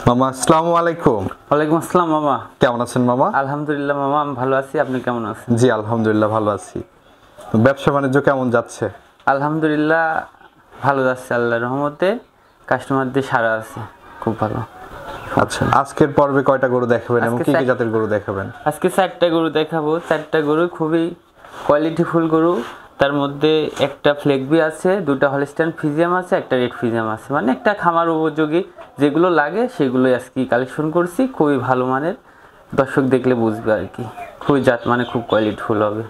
মামা আসসালামু আলাইকুম। ওয়ালাইকুম আসসালাম মামা। কেমন আছেন মামা? আলহামদুলিল্লাহ মামা, আমি ভালো আছি। আপনি কেমন আছেন? জি আলহামদুলিল্লাহ ভালো আছি। ব্যবসা বাণিজ্য কেমন যাচ্ছে? আলহামদুলিল্লাহ ভালো যাচ্ছে, আল্লাহর রহমতে কাস্টমারদের সাড়া আছে, খুব ভালো। আচ্ছা, আজকের পর্বে কয়টা গরু দেখাবেন এবং কি কি জাতের গরু দেখাবেন? আজকে 4টা গরু দেখাবো। 4টা গরু খুবই কোয়ালিটিফুল গরু। তার মধ্যে একটা ফ্লেগবি আছে, 2টা হলস্টাইন ফ্রিজিয়াম আছে, একটা রেড ফ্রিজিয়াম আছে, মানে একটা খামার উপযোগী যেগুলো লাগে সেগুলোই আজকে কালেকশন করছি। খুবই ভালো মানের, দর্শক দেখলে বুঝবে আর কি। খুবই জাত মানে খুব কোয়ালিটিফুল হবে।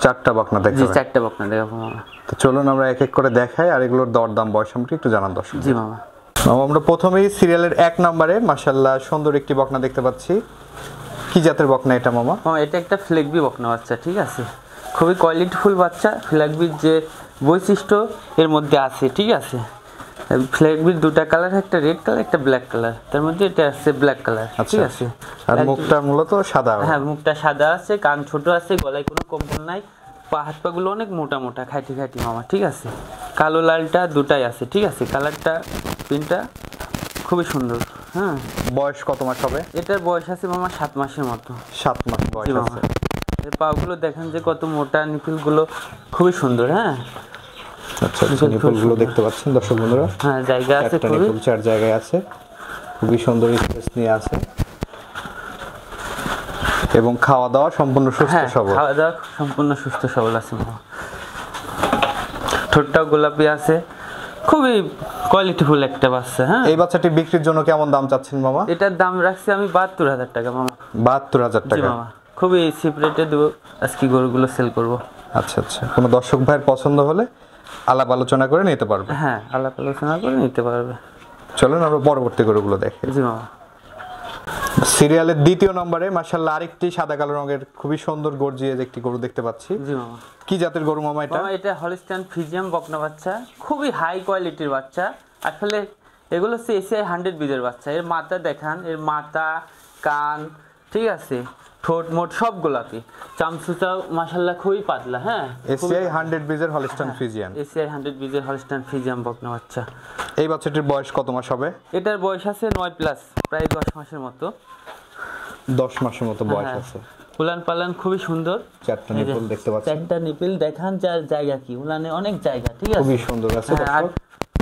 4টা বকনা জি, দেখাবেন? 4টা বকনা দেখাবো মামা। তো চলুন আমরা এক এক করে দেখাই আর এগুলোর দরদাম বয়স সম্পর্কে একটু জানান দর্শক। জি মামা। মামা আমরা প্রথমেই সিরিয়ালের 1 নম্বরে মাশাআল্লাহ সুন্দর একটি বকনা দেখতে পাচ্ছি। কি জাতের বকনা এটা মামা? মামা এটা একটা ফ্লেগবি বকনা বাচ্চা, ঠিক আছে। খুবই কোয়ালিটিফুল বাচ্চা। ফ্লেগবির যে বৈশিষ্ট্য এর মধ্যে আছে, ঠিক আছে। ফ্লেগবির 2টা কালার, একটা রেড কালার একটা ব্ল্যাক কালার। তার মধ্যে এটা আছে ব্ল্যাক কালার, ঠিক আছে। আর মুখটা মূলত সাদা? হ্যাঁ, মুখটা সাদা আছে, কান ছোট আছে, গলায় কোনো কম্বল নাই, হাত পাগুলো অনেক মোটা মোটা, খাইটি খাইটি মামা, ঠিক আছে। কালো লালটা 2টাই আছে, ঠিক আছে। কালারটা প্রিন্টটা খুবই সুন্দর। হ্যাঁ, বয়স কত মাস হবে? এটার বয়স আছে মামা 7 মাসের মতো। 7 মাস বয়স আছে। এর পাগুলো দেখেন যে কত মোটা, নিপিলগুলো খুবই সুন্দর। হ্যাঁ আচ্ছা, নিপলগুলো দেখতে পাচ্ছেন দর্শক বন্ধুরা? হ্যাঁ, জায়গা আছে, একটা খুবই নিপল 4 জায়গায় আছে, খুবই সুন্দর স্পেস নিয়ে আছে এবং খাওয়া দাওয়া সম্পূর্ণ সুস্থ সবল। খাওয়া দাওয়া সম্পূর্ণ সুস্থ সবল আছে মামা। ঠোঁটটাও গোলাপি আছে, খুবই কোয়ালিটিফুল একটা বাচ্চা। হ্যাঁ, এই বাচ্চাটি বিক্রির জন্য কেমন দাম চাচ্ছেন মামা? এটার দাম রাখছি আমি 72,000 টাকা মামা। 72,000 জি টাকা? মামা, খুবই চিপ রেটে দেবো আজকে গরুগুলো সেল করব। আচ্ছা আচ্ছা, কোনো দর্শক ভাইয়ের পছন্দ হলে আলাপ আলোচনা করে নিতে পারবে? হ্যাঁ, আলাপ আলোচনা করে নিতে পারবে। চলুন আমরা পরবর্তী গরুগুলো দেখি। জি মামা। সিরিয়ালের 2য় নম্বরে মাশাআল্লাহ আরেকটি সাদা কালো রঙের খুবই সুন্দর গর্জিয়াস একটি গরু দেখতে পাচ্ছি। জি মামা। কি জাতের গরু মামা এটা? মামা এটা হলস্টাইন ফ্রিজিয়াম বকনা বাচ্চা, খুবই হাই কোয়ালিটির বাচ্চা। আসলে এগুলো হচ্ছে এসিআই 100 বীজের বাচ্চা। এর মাথা দেখান, এর মাথা, কান, ঠিক আছে, ঠোঁট মোট সব গোলাপি। চামচুটা মাশাআল্লাহ খুবই পাতলা। হ্যাঁ, এসিআই 100 বীজের হলস্টাইন ফ্রিজিয়ান? এসিআই 100 বীজের হলস্টাইন ফ্রিজিয়াম বকনা বাচ্চা। এই বাচ্চাটির বয়স কত মাস হবে? এটার বয়স আছে 9+, প্রায় 10 মাসের মতো। 10 মাসের মতো বয়স আছে। উলান পালান খুবই সুন্দর। 4টা নিপল দেখতে পাচ্ছেন? 4টা নিপিল দেখান, যার জায়গা কি উলানে অনেক জায়গা, ঠিক আছে, খুবই সুন্দর আছে আর দর্শক।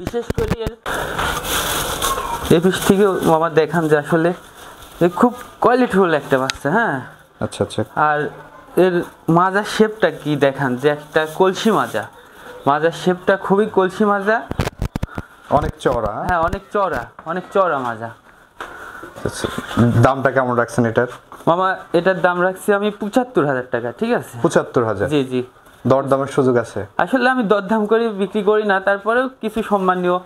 বিশেষ করে এই পিস থেকে মামা দেখান যে আসলে খুব কোয়ালিটিফুল একটা বাচ্চা। হ্যাঁ, আচ্ছা আচ্ছা। আর এর মাজার শেপটা কি দেখান, যে একটা কলসি মাজা। মাজার শেপটা খুবই কলসি মাজা, অনেক চওড়া। হ্যাঁ, অনেক চওড়া, অনেক চওড়া মাজা। আচ্ছা, দামটা কেমন রাখছেন এটার? মামা এটার দাম রাখছি আমি 75,000 টাকা, ঠিক আছে। 75,000? জি জি। দরদামের সুযোগ আছে? আসলে আমি দরদাম করে বিক্রি করি না, তারপরেও কিছু সম্মানীয়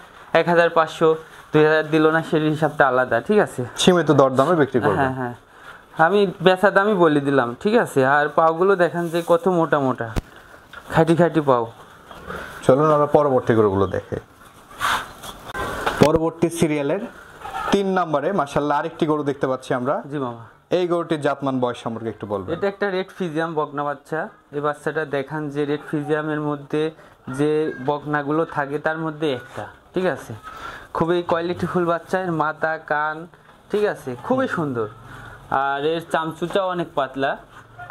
1,500 2,000 দিল না, সেই হিসাবটা আলাদা, ঠিক আছে। সীমিত দরদামে বিক্রি করবেন? হ্যাঁ হ্যাঁ, আমি বেচা দামই বলে দিলাম, ঠিক আছে। আর পাওগুলো দেখেন যে কত মোটা মোটা, খাটি খাটি পাও। চলুন আমরা পরবর্তী গরুগুলো দেখে। পরবর্তী সিরিয়ালের 3 নম্বরে মাশাআল্লাহ আরেকটি গরু দেখতে পাচ্ছি আমরা। জি মামা। এই গরুটির জাতমান বয়স সম্পর্কে একটু বলবেন? এটা একটা রেড ফ্রিজিয়াম বকনা বাচ্চা। এই বাচ্চাটা দেখান যে রেড ফ্রিজিয়ামের মধ্যে যে বকনাগুলো থাকে তার মধ্যে একটা, ঠিক আছে। খুবই কোয়ালিটিফুল বাচ্চা। এর মাথা, কান, ঠিক আছে, খুবই সুন্দর। আর এর চামচুটাও অনেক পাতলা,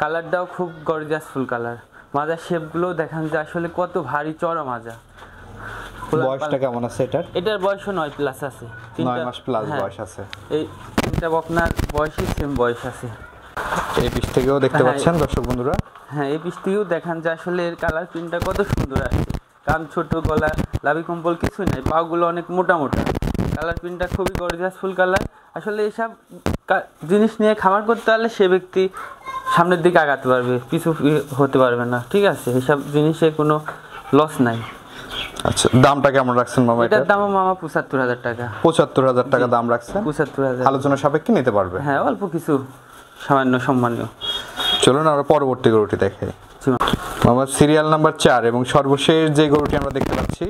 কালারটাও খুব গর্জিয়াস ফুল কালার। মাজার শেপগুলো দেখান যে আসলে কত ভারী চড়া মাজা। বয়সটা কেমন আছে এটার? এটার বয়সও 9+ আছে। 9 মাস প্লাস বয়স আছে। এই 3টা বকনার বয়সই সেম বয়স আছে। এই পিস থেকেও দেখতে পাচ্ছেন দর্শক বন্ধুরা? হ্যাঁ, এই পিস থেকেও দেখান যে আসলে এর কালার প্রিন্টটা কত সুন্দর আছে। কান ছোট, গলা, লাভি কম্বল কিছুই নাই, পাগুলো অনেক মোটা মোটা, কালার প্রিন্টটা খুবই গর্জিয়াস ফুল কালার। আসলে এইসব জিনিস নিয়ে খামার করতে পারলে সে ব্যক্তি সামনের দিকে আগাতে পারবে, পিছু হতে পারবে না, ঠিক আছে। এইসব জিনিসে কোনো লস নাই। আচ্ছা, দামটা কেমন রাখছেন মামা? এটার দাম মামা 75,000 টাকা। 75,000 টাকা দাম রাখছেন? 75,000। আলোচনা সাপেক্ষে নিতে পারবে? হ্যাঁ, অল্প কিছু সামান্য সম্মানীয়। চলুন আমরা পরবর্তী গরুটি দেখে। মামা সিরিয়াল নাম্বার 4 এবং সর্বশেষ যে গরুটি আমরা দেখতে পাচ্ছি,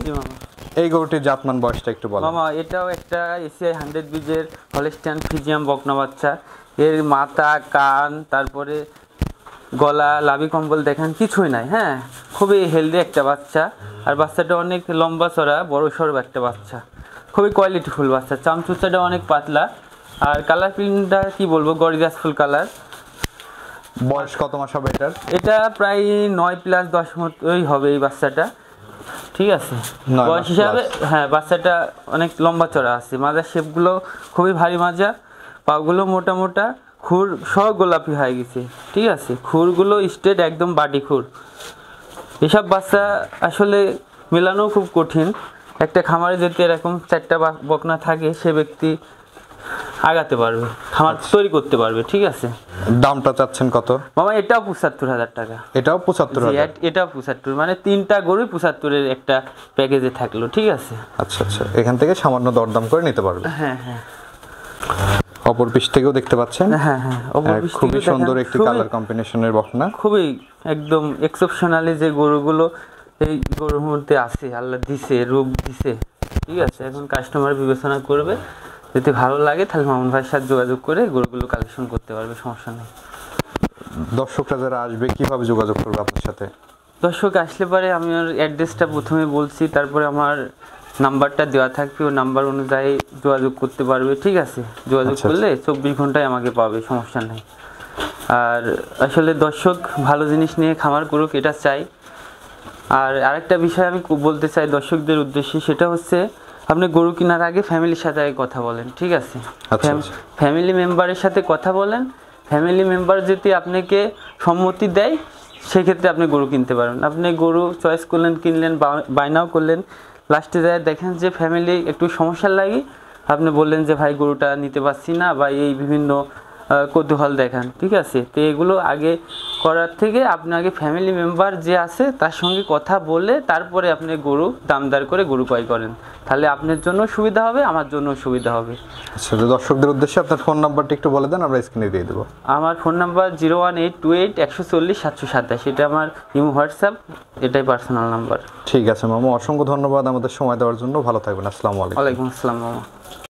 এই গরুটির জাতমান বয়সটা একটু বলুন? মামা এটাও একটা এসিআই 100 বীজের হলস্টাইন ফ্রিজিয়াম বকনা বাচ্চা। এর মাথা, কান, তারপরে গলা, লাভি কম্বল দেখেন কিছুই নাই। হ্যাঁ, খুবই হেলদি একটা বাচ্চা। আর বাচ্চাটা অনেক লম্বা চড়া, বড় সড়ো একটা বাচ্চা, খুবই কোয়ালিটিফুল বাচ্চা। চামচুচাটা অনেক পাতলা, আর কালার প্রিন্টটা কি বলবো, গর্জিয়াস ফুল কালার। বয়স কত মাস হবে এটার? এটা প্রায় 9+10 মতোই হবে এই বাচ্চাটা, ঠিক আছে। 9 বয়স মাস হিসাবে plus। হ্যাঁ বাচ্চাটা অনেক লম্বা চড়া আছে, মাজার শেপগুলো খুবই ভারী মাজা, পাগুলো মোটা মোটা, খুর সহ গোলাপি হয়ে গেছে, ঠিক আছে। খুরগুলো স্ট্রেট একদম বাটি খুর। এসব বাচ্চা আসলে মেলানো খুব কঠিন। একটা খামারে যদি এরকম 4টা বকনা থাকে, সে ব্যক্তি আগাতে পারবে, খামার তৈরি করতে পারবে, ঠিক আছে। দামটা চাচ্ছেন কত মামা? এটাও 75,000 টাকা। এটাও 75,000? এটাও 75, মানে 3টা গরুই 75-এর একটা প্যাকেজে থাকলো, ঠিক আছে। আচ্ছা আচ্ছা, এখান থেকে সামান্য দরদাম করে নিতে পারবে। হ্যাঁ হ্যাঁ অপর পিস থেকেও দেখতে পাচ্ছেন। হ্যাঁ হ্যাঁ খুবই সুন্দর একটি কালার কম্বিনেশনের বকনা, খুবই একদম এক্সেপশনালি যে গরুগুলো এই গরুর মধ্যে আছে, আল্লাহ দিছে, রূপ দিছে, ঠিক আছে। এখন কাস্টমার বিবেচনা করবে, যদি ভালো লাগে তাহলে মামুন ভাইয়ের সাথে যোগাযোগ করে গরুগুলো কালেকশন করতে পারবে, সমস্যা নেই। দর্শকরা যারা আসবে কিভাবে যোগাযোগ করবে আপনার সাথে? দর্শক আসলে পরে আমি ওর অ্যাড্রেসটা প্রথমে বলছি, তারপরে আমার নাম্বারটা দেওয়া থাকবে, ওই নাম্বার অনুযায়ী যোগাযোগ করতে পারবে, ঠিক আছে। যোগাযোগ করলে 24 ঘন্টায় আমাকে পাবে, সমস্যা নেই। আর আসলে দর্শক ভালো জিনিস নিয়ে খামার করুক, এটা চাই। আর আরেকটা বিষয় আমি বলতে চাই দর্শকদের উদ্দেশ্যে, সেটা হচ্ছে আপনি গরু কেনার আগে ফ্যামিলির সাথে আগে কথা বলেন, ঠিক আছে। ফ্যামিলি মেম্বারের সাথে কথা বলেন, ফ্যামিলি মেম্বার যদি আপনাকে সম্মতি দেয়, সেক্ষেত্রে আপনি গরু কিনতে পারবেন। আপনি গরু চয়েস করলেন, কিনলেন, বায়নাও করলেন, লাস্টে যায় দেখেন যে ফ্যামিলি একটু সমস্যার লাগে, আপনি বললেন যে ভাই গরুটা নিতে পারছি না, বা এই বিভিন্ন কৌতূহল দেখান, ঠিক আছে। তো এগুলো আগে করার থেকে আপনি আগে ফ্যামিলি মেম্বার যে আছে তার সঙ্গে কথা বলে তারপরে আপনি গরু দামদার করে গরু ক্রয় করেন, তাহলে আপনার জন্য সুবিধা হবে, আমার জন্য সুবিধা হবে। আচ্ছা, দর্শকদের উদ্দেশ্যে আপনার ফোন নাম্বারটা একটু বলে দেন, আমরা স্ক্রিনে দিয়ে দেবো। আমার ফোন নাম্বার 01828 140 707, এটা আমার ইমো হোয়াটসঅ্যাপ, এটাই পার্সোনাল নাম্বার। ঠিক আছে মামু, অসংখ্য ধন্যবাদ আমাদের সময় দেওয়ার জন্য। ভালো থাকবেন। আসসালামু আলাইকুম। ওয়ালাইকুম আসসালাম মামা।